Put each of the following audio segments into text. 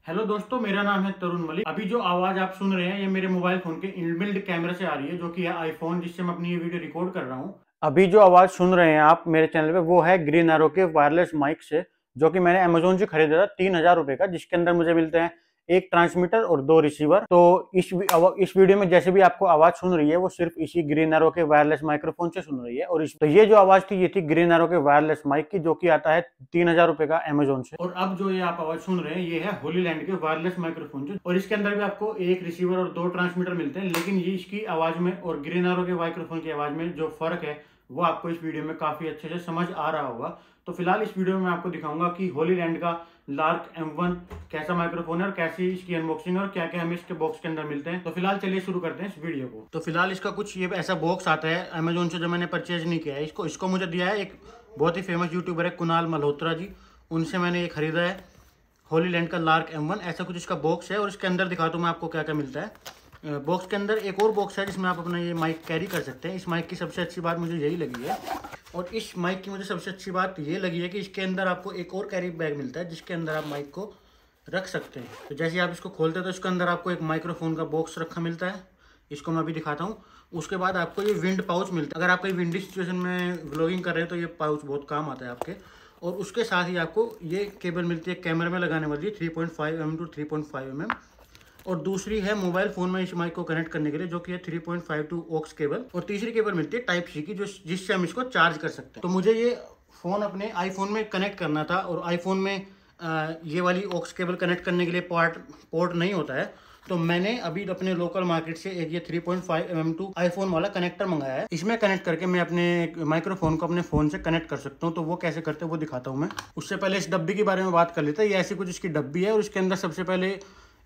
Hello दोस्तों, मेरा नाम है तरुण मलिक। अभी जो आवाज़ आप सुन रहे हैं ये मेरे मोबाइल फ़ोन के इनबिल्ट कैमरे से आ रही है, जो कि है आईफ़ोन, जिससे मैं अपनी ये वीडियो रिकॉर्ड कर रहा हूँ। अभी जो आवाज़ सुन रहे हैं आप मेरे चैनल पे वो है ग्रीन एरो के वायरलेस माइक से, जो कि मैंने अमेज़न से खरीदा था 3000 रुपये का, जिसके अंदर मुझे मिलते हैं एक ट्रांसमीटर और 2 रिसीवर। तो इस वीडियो में जैसे भी आपको आवाज़ सुन रही है वो सिर्फ इसी ग्रीन एरो के वायरलेस माइक्रोफ़ोन से सुन रही है। और तो ये जो आवाज़ थी ये थी ग्रीन एरो के वायरलेस माइक की, जो कि आता है 3000 रुपये का अमेज़न से। और अब जो ये आप आवाज़ सुन रहे हैं ये है होलीलैंड के वायरलेस माइक्रोफ़ोन से, और इसके अंदर भी आपको एक रिसीवर और 2 ट्रांसमीटर मिलते हैं। लेकिन ये इसकी आवाज़ में और ग्रीन एरो के माइक्रोफ़ोन की आवाज़ में जो फ़र्क है वो आपको इस वीडियो में काफ़ी अच्छे से समझ आ रहा होगा। तो फिलहाल इस वीडियो में मैं आपको दिखाऊंगा कि होलीलैंड का लार्क M1 कैसा माइक्रोफोन है और कैसी इसकी अनबॉक्सिंग है और क्या क्या हमें इसके बॉक्स के अंदर मिलते हैं। तो फिलहाल चलिए शुरू करते हैं इस वीडियो को। तो फिलहाल इसका कुछ ये ऐसा बॉक्स आता है अमेजोन से, जो मैंने परचेज नहीं किया है। इसको मुझे दिया है एक बहुत ही फेमस यूट्यूबर है कुणाल मल्होत्रा जी, उनसे मैंने ये खरीदा है होलीलैंड का लार्क M1। ऐसा कुछ इसका बॉक्स है और इसके अंदर दिखाता हूँ मैं आपको क्या क्या मिलता है। बॉक्स के अंदर एक और बॉक्स है जिसमें आप अपना ये माइक कैरी कर सकते हैं। इस माइक की सबसे अच्छी बात मुझे यही लगी है, और इस माइक की मुझे सबसे अच्छी बात ये लगी है कि इसके अंदर आपको एक और कैरी बैग मिलता है जिसके अंदर आप माइक को रख सकते हैं। तो जैसे आप इसको खोलते हैं तो इसके अंदर आपको एक माइक्रोफोन का बॉक्स रखा मिलता है। इसको मैं अभी दिखाता हूँ। उसके बाद आपको ये विंड पाउच मिलता है। अगर आप कहीं विंडी सिचुएशन में व्लॉगिंग कर रहे हैं तो ये पाउच बहुत काम आता है आपके। और उसके साथ ही आपको ये केबल मिलती है कैमरे में लगाने वाली 3.5 mm टू 3.5 mm, और दूसरी है मोबाइल फोन में इस माइक को कनेक्ट करने के लिए, जो कि है 3.5 टू ऑक्स केबल। और तीसरी केबल मिलती है टाइप सी की, जो जिससे हम इसको चार्ज कर सकते हैं। तो मुझे ये फ़ोन अपने आईफोन में कनेक्ट करना था, और आईफोन में ये वाली ऑक्स केबल कनेक्ट करने के लिए पोर्ट नहीं होता है। तो मैंने अभी अपने लोकल मार्केट से एक ये 3.5 mm टू आईफोन वाला कनेक्टर मंगाया है। इसमें कनेक्ट करके मैं अपने माइक्रोफोन को अपने फ़ोन से कनेक्ट कर सकता हूँ। तो वो कैसे करते हैं वो दिखाता हूँ मैं। उससे पहले इस डब्बी के बारे में बात कर लेते हैं। ये ऐसी कुछ इसकी डब्बी है, और इसके अंदर सबसे पहले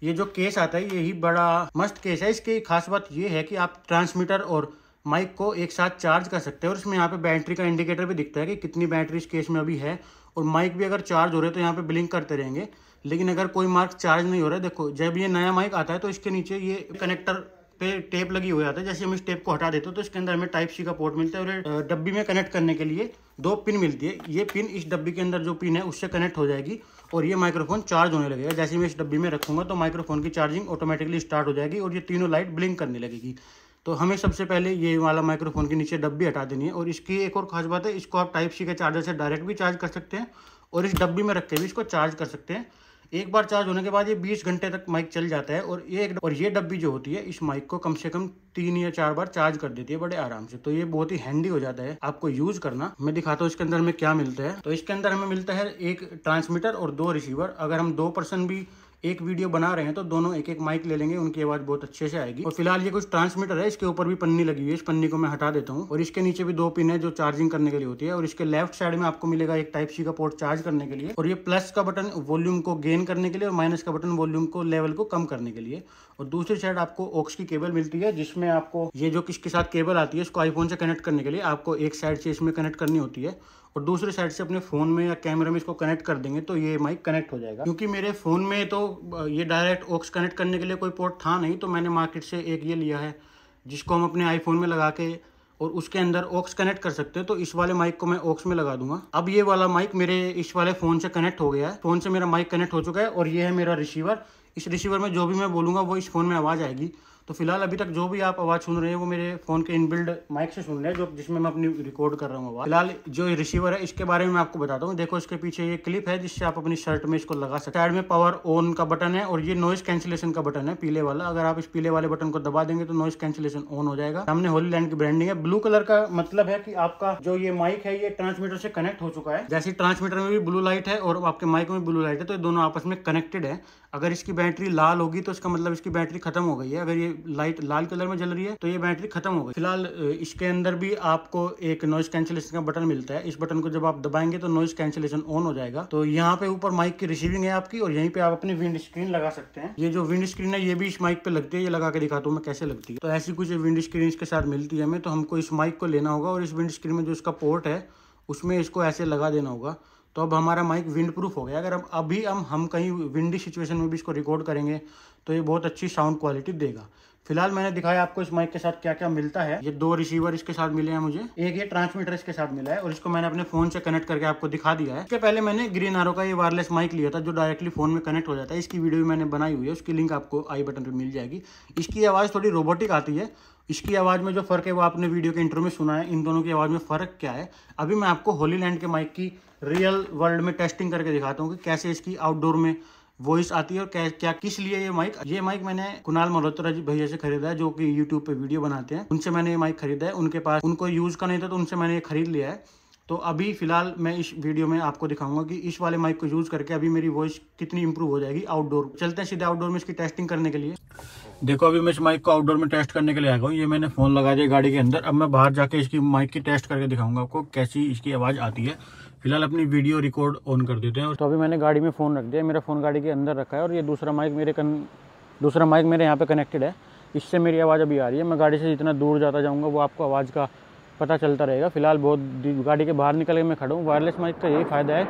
ये जो केस आता है यही बड़ा मस्त केस है। इसकी खास बात ये है कि आप ट्रांसमीटर और माइक को एक साथ चार्ज कर सकते हैं, और इसमें यहाँ पे बैटरी का इंडिकेटर भी दिखता है कि कितनी बैटरी इस केस में अभी है। और माइक भी अगर चार्ज हो रहे तो यहाँ पे ब्लिंक करते रहेंगे। लेकिन अगर कोई मार्क चार्ज नहीं हो रहा है, देखो जब ये नया माइक आता है तो इसके नीचे ये कनेक्टर पे टेप लगी हुई आता है। जैसे हम इस टेप को हटा देते हो तो इसके अंदर हमें टाइप सी का पोर्ट मिलता है, और डब्बी में कनेक्ट करने के लिए 2 पिन मिलती है। ये पिन इस डब्बी के अंदर जो पिन है उससे कनेक्ट हो जाएगी, और ये माइक्रोफोन चार्ज होने लगेगा। जैसे मैं इस डब्बी में रखूंगा तो माइक्रोफोन की चार्जिंग ऑटोमेटिकली स्टार्ट हो जाएगी, और ये तीनों लाइट ब्लिंक करने लगेगी। तो हमें सबसे पहले ये वाला माइक्रोफोन के नीचे डब्बी हटा देनी है। और इसकी एक और खास बात है, इसको आप टाइप सी के चार्जर से डायरेक्ट भी चार्ज कर सकते हैं, और इस डब्बी में रख के भी इसको चार्ज कर सकते हैं। एक बार चार्ज होने के बाद ये 20 घंटे तक माइक चल जाता है। और ये डब्बी जो होती है इस माइक को कम से कम 3 या 4 बार चार्ज कर देती है बड़े आराम से। तो ये बहुत ही हैंडी हो जाता है आपको यूज करना। मैं दिखाता हूँ इसके अंदर में क्या मिलता है। तो इसके अंदर हमें मिलता है एक ट्रांसमीटर और 2 रिसीवर। अगर हम 2 पर्सन भी एक वीडियो बना रहे हैं तो दोनों एक एक माइक ले लेंगे, उनकी आवाज़ बहुत अच्छे से आएगी। और फिलहाल ये कुछ ट्रांसमीटर है, इसके ऊपर भी पन्नी लगी हुई है। इस पन्नी को मैं हटा देता हूँ। और इसके नीचे भी 2 पिन है जो चार्जिंग करने के लिए होती है। और इसके लेफ्ट साइड में आपको मिलेगा एक टाइप सी का पोर्ट चार्ज करने के लिए, और ये प्लस का बटन वॉल्यूम को गेन करने के लिए, और माइनस का बटन वॉल्यूम को लेवल को कम करने के लिए। और दूसरी साइड आपको ऑक्स की केबल मिलती है, जिसमें आपको ये जो किसके साथ केबल आती है इसको आईफोन से कनेक्ट करने के लिए आपको एक साइड से इसमें कनेक्ट करनी होती है, और दूसरी साइड से अपने फ़ोन में या कैमरे में इसको कनेक्ट कर देंगे तो ये माइक कनेक्ट हो जाएगा। क्योंकि मेरे फ़ोन में तो ये डायरेक्ट ऑक्स कनेक्ट करने के लिए कोई पोर्ट था नहीं, तो मैंने मार्केट से एक ये लिया है जिसको हम अपने आईफोन में लगा के और उसके अंदर ऑक्स कनेक्ट कर सकते हैं। तो इस वाले माइक को मैं ऑक्स में लगा दूंगा। अब ये वाला माइक मेरे इस वाले फ़ोन से कनेक्ट हो गया है। फ़ोन से मेरा माइक कनेक्ट हो चुका है, और ये है मेरा रिसीवर। इस रिसीवर में जो भी मैं बोलूँगा वो इस फ़ोन में आवाज़ आएगी। तो फिलहाल अभी तक जो भी आप आवाज़ सुन रहे हैं वो मेरे फ़ोन के इनबिल्ड माइक से सुन रहे हैं, जो जिसमें मैं अपनी रिकॉर्ड कर रहा हूँ आवाज़। फिलहाल जो रिसीवर है इसके बारे में मैं आपको बताता हूँ। देखो इसके पीछे ये क्लिप है जिससे आप अपनी शर्ट में इसको लगा सकते हैं। साइड में पावर ऑन का बटन है, और ये नॉइस कैंसिलेशन का बटन है पीले वाला। अगर आप इस पीले वाले बटन को दबा देंगे तो नॉइस कैंसिलेशन ऑन हो जाएगा। सामने होलीलैंड की ब्रांडिंग है। ब्लू कलर का मतलब है कि आपका जो ये माइक है ये ट्रांसमीटर से कनेक्ट हो चुका है। जैसे ट्रांसमीटर में भी ब्लू लाइट है और आपके माइक में ब्लू लाइट है, तो ये दोनों आपस में कनेक्टेड है। अगर इसकी बैटरी लाल होगी तो इसका मतलब इसकी बैटरी खत्म हो गई है। अगर ये लाइट लाल कलर में जल रही है तो ये बैटरी खत्म हो गई। फिलहाल इसके अंदर भी आपको एक नॉइस कैंसिलेशन का बटन मिलता है। इस बटन को जब आप दबाएंगे तो नॉइस कैंसिलेशन ऑन हो जाएगा। तो यहाँ पे ऊपर माइक की रिसीविंग है आपकी, और यहीं पे आप अपनी विंड स्क्रीन लगा सकते हैं। ये जो विंड स्क्रीन है ये भी इस माइक पे लगती है। ये लगा के दिखाता हूँ मैं कैसे लगती है। तो ऐसी कुछ विंड स्क्रीन इसके साथ मिलती है हमें। तो हमको इस माइक को लेना होगा, और इस विंड स्क्रीन में जो इसका पोर्ट है उसमें इसको ऐसे लगा देना होगा। तो अब हमारा माइक विंड प्रूफ हो गया। अगर अभी हम कहीं विंडी सिचुएशन में भी इसको रिकॉर्ड करेंगे तो ये बहुत अच्छी साउंड क्वालिटी देगा। फिलहाल मैंने दिखाया आपको इस माइक के साथ क्या क्या मिलता है। ये 2 रिसीवर इसके साथ मिले हैं मुझे, एक ये ट्रांसमीटर इसके साथ मिला है और इसको मैंने अपने फोन से कनेक्ट करके आपको दिखा दिया है। इसके पहले मैंने ग्रीन एरो का ये वायरलेस माइक लिया था जो डायरेक्टली फोन में कनेक्ट हो जाता है। इसकी वीडियो मैंने बनाई हुई है, उसकी लिंक आपको आई बटन पर मिल जाएगी। इसकी आवाज़ थोड़ी रोबोटिक आती है। इसकी आवाज़ में जो फ़र्क है वो आपने वीडियो के इंट्रो में सुना है। इन दोनों की आवाज़ में फ़र्क क्या है, अभी मैं आपको होलीलैंड के माइक की रियल वर्ल्ड में टेस्टिंग करके दिखाता हूँ कि कैसे इसकी आउटडोर में वॉइस आती है और क्या किस लिए ये माइक मैंने कुणाल मल्होत्रा जी भैया से खरीदा है, जो कि यूट्यूब पे वीडियो बनाते हैं। उनसे मैंने ये माइक खरीदा है। उनके पास उनको यूज़ का नहीं था तो उनसे मैंने ये खरीद लिया है। तो अभी फिलहाल मैं इस वीडियो में आपको दिखाऊंगा कि इस वाले माइक को यूज़ करके अभी मेरी वॉइस कितनी इंप्रूव हो जाएगी आउटडोर। चलते हैं सीधे आउटडोर में इसकी टेस्टिंग करने के लिए। देखो अभी मैं इस माइक को आउटडोर में टेस्ट करने के लिए आ गया हूँ। ये मैंने फ़ोन लगा दिया गाड़ी के अंदर। अब मैं बाहर जाके इसकी माइक की टेस्ट करके दिखाऊंगा आपको कैसी इसकी आवाज़ आती है। फिलहाल अपनी वीडियो रिकॉर्ड ऑन कर देते हैं। तो अभी मैंने गाड़ी में फ़ोन रख दिया, मेरा फ़ोन गाड़ी के अंदर रखा है और ये दूसरा माइक मेरे यहाँ पे कनेक्टेड है। इससे मेरी आवाज़ अभी आ रही है। मैं गाड़ी से जितना दूर जाता जाऊँगा वो आपको आवाज़ का पता चलता रहेगा। फिलहाल बहुत गाड़ी के बाहर निकल के मैं खड़ा हूँ। वायरलेस माइक का यही फ़ायदा है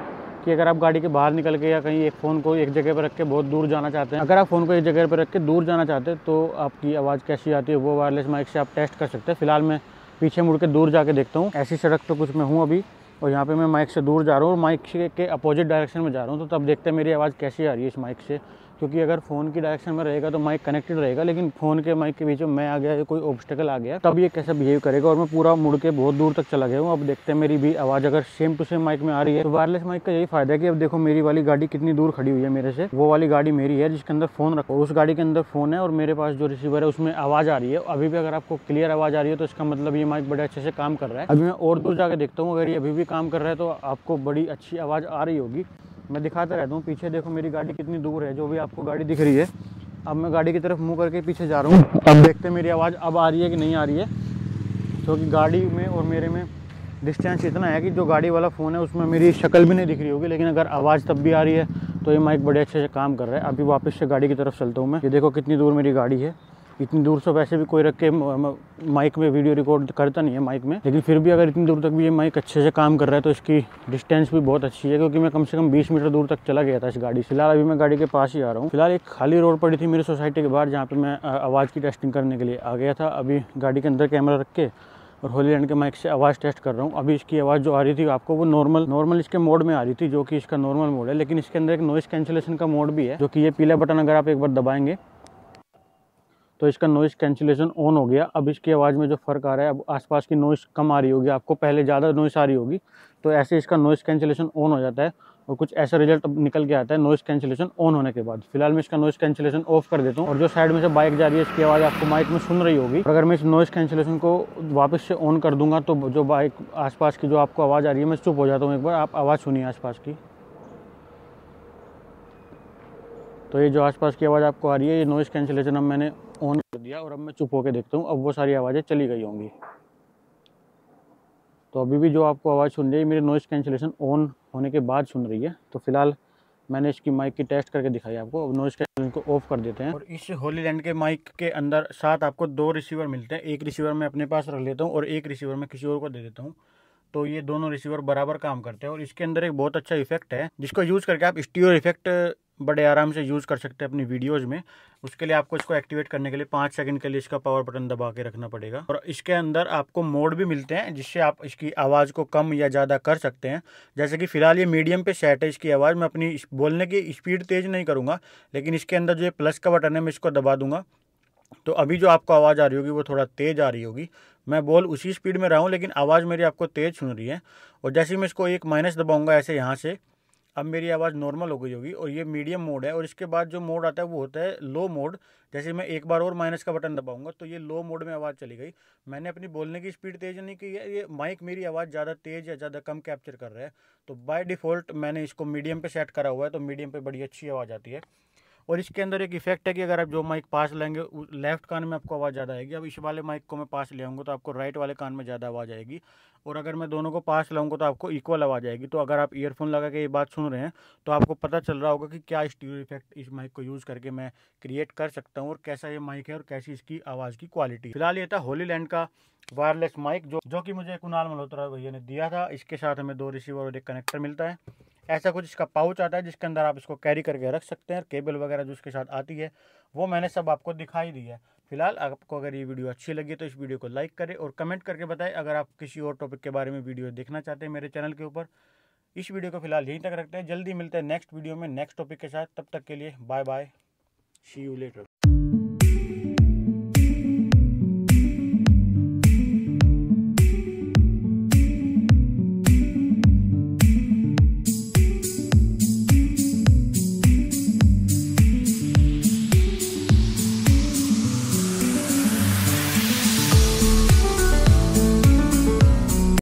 कि अगर आप गाड़ी के बाहर निकल के या कहीं एक फ़ोन को एक जगह पर रख के बहुत दूर जाना चाहते हैं, अगर आप फ़ोन को एक जगह पर रख के दूर जाना चाहते हैं तो आपकी आवाज़ कैसी आती है वो वायरलेस माइक से आप टेस्ट कर सकते हैं। फिलहाल मैं पीछे मुड़ के दूर जाके देखता हूँ। ऐसी सड़क पर कुछ मैं हूँ अभी और यहाँ पे मैं माइक से दूर जा रहा हूँ और माइक के अपोजिट डायरेक्शन में जा रहा हूँ। तो तब देखते हैं मेरी आवाज़ कैसी आ रही है इस माइक से, क्योंकि अगर फ़ोन की डायरेक्शन में रहेगा तो माइक कनेक्टेड रहेगा, लेकिन फ़ोन के माइक के बीच में मैं आ गया या कोई ऑब्स्टेकल आ गया तब ये कैसा बिहेव करेगा। और मैं पूरा मुड़ के बहुत दूर तक चला गया हूँ। अब देखते हैं मेरी भी आवाज़ अगर सेम टू सेम माइक में आ रही है। तो वायरलेस माइक का यही फ़ायदा है कि अब देखो मेरी वाली गाड़ी कितनी दूर खड़ी हुई है मेरे से। वो वाली गाड़ी मेरी है जिसके अंदर फ़ोन रखो, उस गाड़ी के अंदर फ़ोन है और मेरे पास जो रिसीवर है उसमें आवाज़ आ रही है। अभी भी अगर आपको क्लियर आवाज़ आ रही है तो इसका मतलब ये माइक बड़े अच्छे से काम कर रहा है। अभी मैं और दूर जाकर देखता हूँ, अगर ये अभी भी काम कर रहा है तो आपको बड़ी अच्छी आवाज़ आ रही होगी। मैं दिखाता रहता हूँ। पीछे देखो मेरी गाड़ी कितनी दूर है, जो भी आपको गाड़ी दिख रही है। अब मैं गाड़ी की तरफ मुंह करके पीछे जा रहा हूँ। अब देखते हैं मेरी आवाज़ अब आ रही है कि नहीं आ रही है, क्योंकि गाड़ी में और मेरे में डिस्टेंस इतना है कि जो गाड़ी वाला फ़ोन है उसमें मेरी शक्ल भी नहीं दिख रही होगी, लेकिन अगर आवाज़ तब भी आ रही है तो ये माइक बड़े अच्छे से काम कर रहा है। अभी वापस से गाड़ी की तरफ चलता हूँ मैं। ये देखो कितनी दूर मेरी गाड़ी है। इतनी दूर से वैसे भी कोई रख के माइक में वीडियो रिकॉर्ड करता नहीं है माइक में, लेकिन फिर भी अगर इतनी दूर तक भी ये माइक अच्छे से काम कर रहा है तो इसकी डिस्टेंस भी बहुत अच्छी है, क्योंकि मैं कम से कम 20 मीटर दूर तक चला गया था इस गाड़ी से। फिलहाल अभी मैं गाड़ी के पास ही आ रहा हूँ। फिलहाल एक खाली रोड पड़ी थी मेरी सोसाइटी के बाहर, जहाँ पे मैं आवाज़ की टेस्टिंग करने के लिए आ गया था। अभी गाड़ी के अंदर कैमरा रख के और होलीलैंड के माइक से आवाज़ टेस्ट कर रहा हूँ। अभी इसकी आवाज़ जो आ रही थी आपको वो नॉर्मल इसके मोड में आ रही थी, जो कि इसका नॉर्मल मोड है, लेकिन इसके अंदर एक नॉइस कैंसिलेशन का मोड भी है, जो कि ये पीला बटन अगर आप एक बार दबाएंगे तो इसका नॉइस कैंसिलेशन ऑन हो गया। अब इसकी आवाज़ में जो फ़र्क आ रहा है, अब आसपास की नॉइस कम आ रही होगी आपको, पहले ज़्यादा नॉइस आ रही होगी, तो ऐसे इसका नॉइस कैंसिलेशन ऑन हो जाता है और कुछ ऐसा रिजल्ट निकल के आता है नॉइस कैंसिलेशन ऑन होने के बाद। फिलहाल मैं इसका नॉइस कैंसिलेशन ऑफ कर देता हूँ और जो साइड में से बाइक जा रही है इसकी आवाज़ आपको माइक में सुन रही होगी। अगर मैं इस नॉइस कैंसिलेशन को वापस से ऑन कर दूंगा तो जो बाइक आसपास की जो आपको आवाज़ आ रही है, मैं चुप हो जाता हूँ एक बार, आप आवाज़ सुनिए आसपास की। तो ये जो आसपास की आवाज़ आपको आ रही है, ये नॉइस कैंसिलेशन अब मैंने ऑन कर दिया और अब मैं चुप होकर देखता हूँ, अब वो सारी आवाज़ें चली गई होंगी। तो अभी भी जो आपको आवाज़ सुन रही है मेरी नॉइस कैंसिलेशन ऑन होने के बाद सुन रही है। तो फिलहाल मैंने इसकी माइक की टेस्ट करके दिखाई आपको। अब नॉइस कैंसिलेशन को ऑफ कर देते हैं। और इस होलीलैंड के माइक के अंदर साथ आपको 2 रिसीवर मिलते हैं। एक रिसीवर मैं अपने पास रख लेता हूँ और एक रिसीवर मैं किसी और को दे देता हूँ, तो ये दोनों रिसीवर बराबर काम करते हैं। और इसके अंदर एक बहुत अच्छा इफेक्ट है जिसको यूज़ करके आप स्टीरियो इफेक्ट बड़े आराम से यूज़ कर सकते हैं अपनी वीडियोज़ में। उसके लिए आपको इसको एक्टिवेट करने के लिए 5 सेकंड के लिए इसका पावर बटन दबा के रखना पड़ेगा। और इसके अंदर आपको मोड भी मिलते हैं जिससे आप इसकी आवाज़ को कम या ज़्यादा कर सकते हैं। जैसे कि फ़िलहाल ये मीडियम पे सेट है इसकी आवाज़। मैं अपनी बोलने की स्पीड तेज़ नहीं करूँगा, लेकिन इसके अंदर जो ये प्लस का बटन है मैं इसको दबा दूँगा तो अभी जो आपको आवाज़ आ रही होगी वो थोड़ा तेज़ आ रही होगी। मैं बोल उसी स्पीड में रहा हूँ लेकिन आवाज़ मेरी आपको तेज़ सुन रही है। और जैसे ही मैं इसको एक माइनस दबाऊंगा ऐसे यहाँ से, अब मेरी आवाज़ नॉर्मल हो गई होगी। और ये मीडियम मोड है और इसके बाद जो मोड आता है वो होता है लो मोड। जैसे मैं एक बार और माइनस का बटन दबाऊंगा तो ये लो मोड में आवाज़ चली गई। मैंने अपनी बोलने की स्पीड तेज़ नहीं की है, ये माइक मेरी आवाज़ ज़्यादा तेज़ या ज़्यादा कम कैप्चर कर रहा है। तो बाय डिफ़ॉल्ट मैंने इसको मीडियम पे सेट करा हुआ है, तो मीडियम पे बड़ी अच्छी आवाज़ आती है। और इसके अंदर एक इफेक्ट है कि अगर आप जो माइक पास लेंगे लेफ्ट कान में आपको आवाज़ ज़्यादा आएगी। अब इस वाले माइक को मैं पास ले आऊँगा तो आपको राइट वाले कान में ज़्यादा आवाज़ आएगी। और अगर मैं दोनों को पास लाऊंगा तो आपको इक्वल आवाज़ आएगी। तो अगर आप ईयरफोन लगा के ये बात सुन रहे हैं तो आपको पता चल रहा होगा कि क्या स्टीरियो इफेक्ट इस माइक को यूज़ करके मैं क्रिएट कर सकता हूँ और कैसा ये माइक है और कैसी इसकी आवाज़ की क्वालिटी। फिलहाल ये था होलीलैंड का वायरलेस माइक जो कि मुझे कुणाल मल्होत्रा भैया ने दिया था। इसके साथ हमें 2 रिसीवर और एक कनेक्टर मिलता है। ऐसा कुछ इसका पाउच आता है जिसके अंदर आप इसको कैरी करके रख सकते हैं। केबल वगैरह जो इसके साथ आती है वो मैंने सब आपको दिखाई दी है। फिलहाल आपको अगर ये वीडियो अच्छी लगी तो इस वीडियो को लाइक करें और कमेंट करके बताएं अगर आप किसी और टॉपिक के बारे में वीडियो देखना चाहते हैं मेरे चैनल के ऊपर। इस वीडियो को फिलहाल यहीं तक रखते हैं, जल्दी मिलते हैं नेक्स्ट वीडियो में नेक्स्ट टॉपिक के साथ। तब तक के लिए bye bye, see you letter.